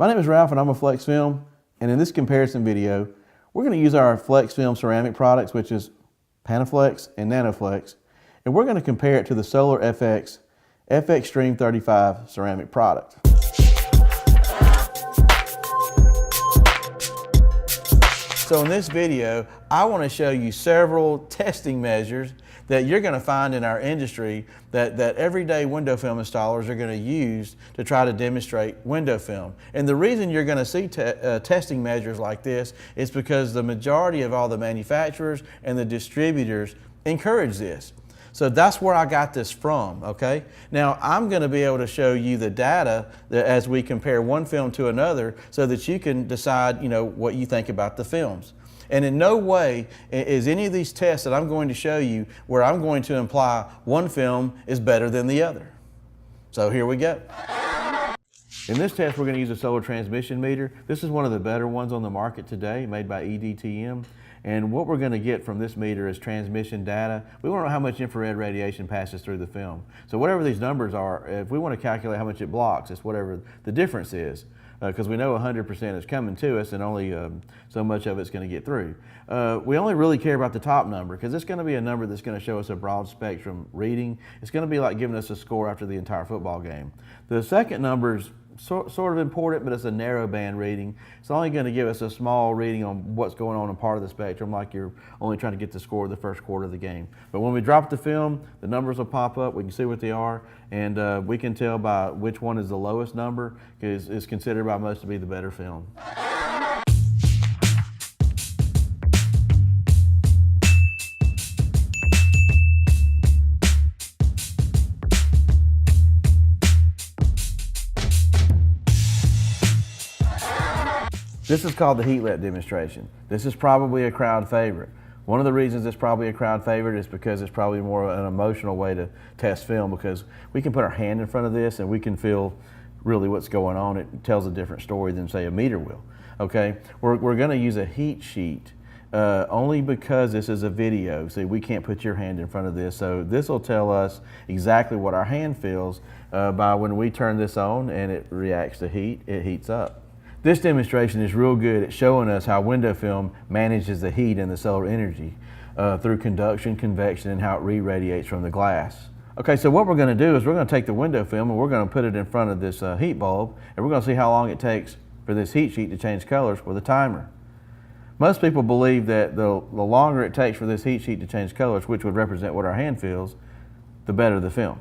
My name is Ralph and I'm a Flexfilm, and in this comparison video, we're going to use our Flexfilm ceramic products, which is Panaflex and Nanoflex, and we're going to compare it to the Solar FX FXtreme 35 ceramic product. So in this video, I want to show you several testing measures that you're going to find in our industry that everyday window film installers are going to use to try to demonstrate window film. And the reason you're going to see testing measures like this is because the majority of all the manufacturers and the distributors encourage this. So that's where I got this from, okay? Now, I'm going to be able to show you the data as we compare one film to another so that you can decide, what you think about the films. And in no way is any of these tests that I'm going to show you where I'm going to imply one film is better than the other. So here we go. In this test, we're going to use a solar transmission meter. This is one of the better ones on the market today, made by EDTM. And what we're going to get from this meter is transmission data. We want to know how much infrared radiation passes through the film. So whatever these numbers are, if we want to calculate how much it blocks, it's whatever the difference is. Because we know 100% is coming to us and only so much of it's going to get through. We only really care about the top number because it's going to be a number that's going to show us a broad spectrum reading. It's going to be like giving us a score after the entire football game. The second number is sort of important, but it's a narrow band reading. It's only going to give us a small reading on what's going on in part of the spectrum, like you're only trying to get the score of the first quarter of the game. But when we drop the film, the numbers will pop up, we can see what they are, and we can tell by which one is the lowest number, because it's considered by most to be the better film. This is called the heat let demonstration. This is probably a crowd favorite. One of the reasons it's probably a crowd favorite is because it's probably more an emotional way to test film, because we can put our hand in front of this and we can feel really what's going on. It tells a different story than, say, a meter will. Okay, we're going to use a heat sheet only because this is a video. See, we can't put your hand in front of this, so this will tell us exactly what our hand feels by when we turn this on and it reacts to heat, it heats up. This demonstration is real good at showing us how window film manages the heat and the solar energy through conduction, convection, and how it re-radiates from the glass. Okay, so what we're going to do is we're going to take the window film and we're going to put it in front of this heat bulb, and we're going to see how long it takes for this heat sheet to change colors with a timer. Most people believe that the longer it takes for this heat sheet to change colors, which would represent what our hand feels, the better the film.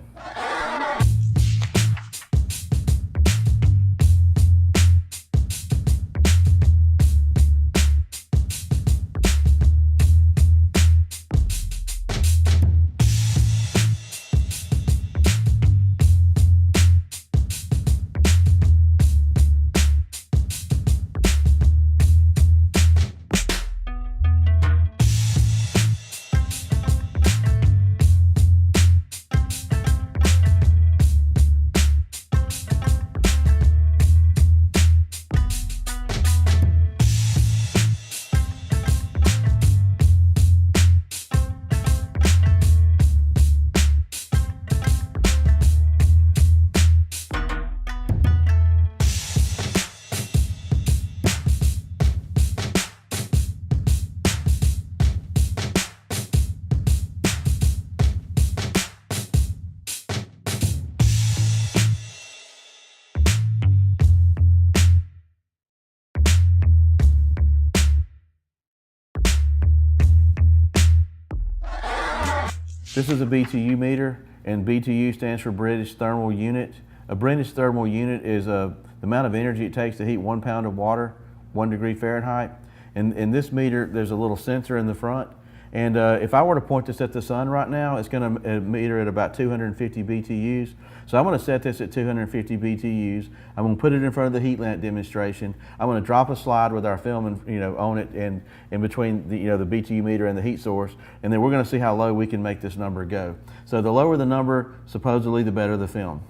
This is a BTU meter, and BTU stands for British Thermal Unit. A British Thermal Unit is the amount of energy it takes to heat 1 pound of water, 1 degree Fahrenheit. And in this meter, there's a little sensor in the front. And if I were to point this at the sun right now, it's going to meter at about 250 BTUs. So I'm going to set this at 250 BTUs. I'm going to put it in front of the heat lamp demonstration. I'm going to drop a slide with our film on it and in between the BTU meter and the heat source, and then we're going to see how low we can make this number go. So the lower the number, supposedly the better the film.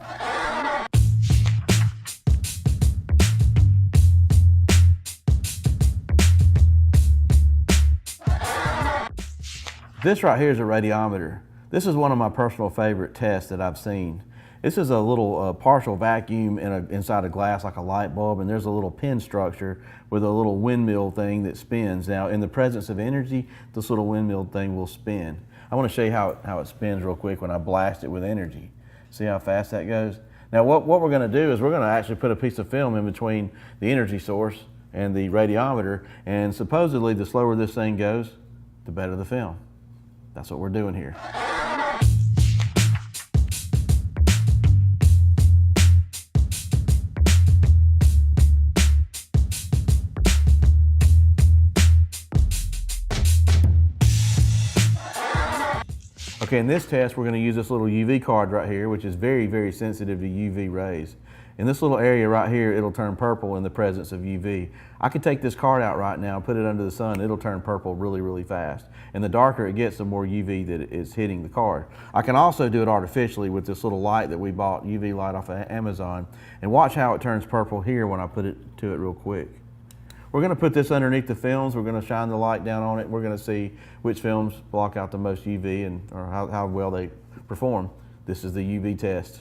This right here is a radiometer. This is one of my personal favorite tests that I've seen. This is a little partial vacuum inside a glass like a light bulb, and there's a little pin structure with a little windmill thing that spins. Now, in the presence of energy, this little windmill thing will spin. I want to show you how it spins real quick when I blast it with energy. See how fast that goes? Now, what we're going to do is we're going to actually put a piece of film in between the energy source and the radiometer, and supposedly the slower this thing goes, the better the film. That's what we're doing here. Okay, in this test, we're going to use this little UV card right here, which is very, very sensitive to UV rays. In this little area right here, it'll turn purple in the presence of UV. I could take this card out right now, put it under the sun, it'll turn purple really, really fast. And the darker it gets, the more UV that is hitting the card. I can also do it artificially with this little light that we bought, UV light off of Amazon. And watch how it turns purple here when I put it to it real quick. We're going to put this underneath the films. We're going to shine the light down on it. We're going to see which films block out the most UV or how well they perform. This is the UV test.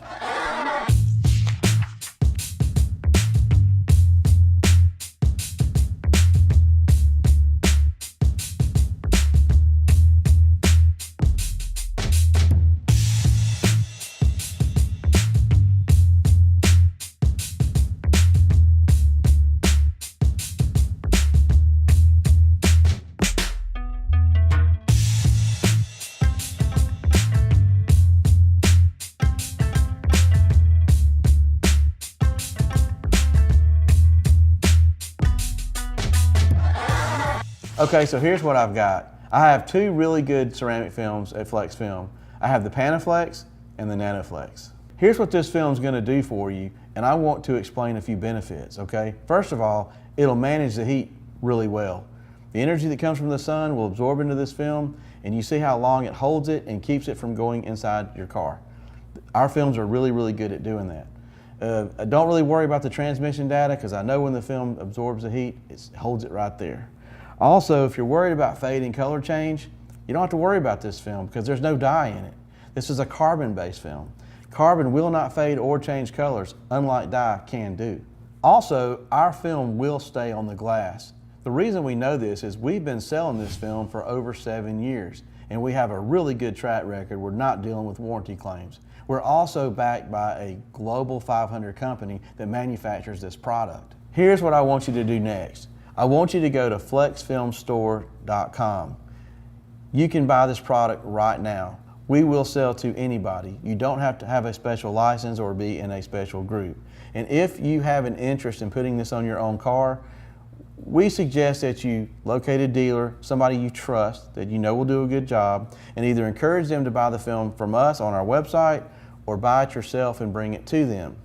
Okay, so here's what I've got. I have two really good ceramic films at Flexfilm. I have the Panaflex and the Nanoflex. Here's what this film's gonna do for you, and I want to explain a few benefits, okay? First of all, it'll manage the heat really well. The energy that comes from the sun will absorb into this film, and you see how long it holds it and keeps it from going inside your car. Our films are really, really good at doing that. I don't really worry about the transmission data because I know when the film absorbs the heat, it holds it right there. Also, if you're worried about fade and color change, you don't have to worry about this film because there's no dye in it. This is a carbon-based film. Carbon will not fade or change colors, unlike dye can do. Also, our film will stay on the glass. The reason we know this is we've been selling this film for over 7 years, and we have a really good track record. We're not dealing with warranty claims. We're also backed by a global 500 company that manufactures this product. Here's what I want you to do next. I want you to go to flexfilmstore.com. You can buy this product right now. We will sell to anybody. You don't have to have a special license or be in a special group. And if you have an interest in putting this on your own car, we suggest that you locate a dealer, somebody you trust, that you know will do a good job, and either encourage them to buy the film from us on our website or buy it yourself and bring it to them.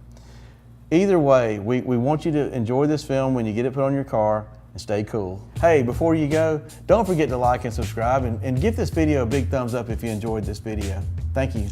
Either way, we want you to enjoy this film when you get it put on your car and stay cool. Hey, before you go, don't forget to like and subscribe and give this video a big thumbs up if you enjoyed this video. Thank you.